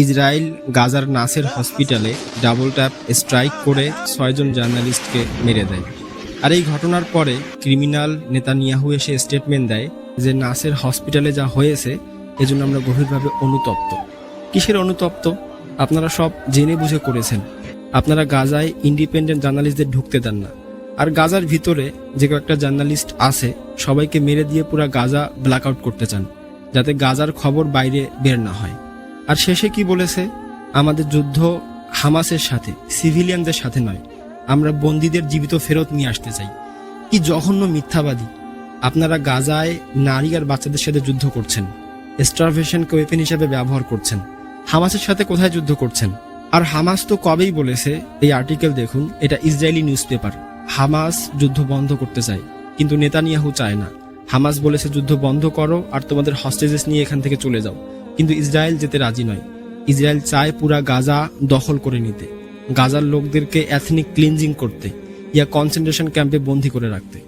Israel গাজার নাসের হসপিটালে double tap strike করে 6 জন জার্নালিস্টকে মেরে দেয়। আর এই ঘটনার পরে ক্রিমিনাল নেতানিয়াহু এসে স্টেটমেন্ট দেয় যে নাসের হসপিটালে যা হয়েছে এজন্য আমরা গভীরভাবে অনুতপ্ত। কিসের অনুতপ্ত? আপনারা সব জেনে বুঝে করেছেন। আপনারা গাজায় ইন্ডিপেন্ডেন্ট জার্নালিস্টদের ঢুকতে দেন না, আর গাজার ভিতরে যে কয়েকটা জার্নালিস্ট আছে সবাইকে মেরে দিয়ে পুরো গাজা ব্ল্যাক আউট করতে চান, যাতে গাজার খবর বাইরে বের না হয়। আর শেষে কি বলেছে? আমাদের যুদ্ধ হামাসের সাথে, সিভিলিয়ানদের সাথে নয়, আমরা বন্দীদের জীবিত ফেরত নিয়ে আসতে চাই। কি জঘন্য মিথ্যাবাদী! আপনারা গাজায় নারী আর বাচ্চাদের সাথে যুদ্ধ করছেন, স্টারভেশনকে ওয়েপেন হিসেবে ব্যবহার করছেন। হামাসের সাথে কোথায় যুদ্ধ করছেন? আর হামাস তো কবেই বলেছে, এই আর্টিকেল দেখুন, এটা ইসরায়েলি নিউজ পেপার, হামাস যুদ্ধ বন্ধ করতে চায়, কিন্তু নেতানিয়াহু চায় না। হামাস বলেছে যুদ্ধ বন্ধ করো আর তোমাদের হস্টেজেস নিয়ে এখান থেকে চলে যাও, কিন্তু ইসরায়েল যেতে রাজি নয়। ইসরায়েল চায় পুরা গাজা দখল করে নিতে, গাজার লোকদেরকে এথনিক ক্লিনজিং করতে, ইয়া কনসেন্ট্রেশন ক্যাম্পে বন্দী করে রাখতে।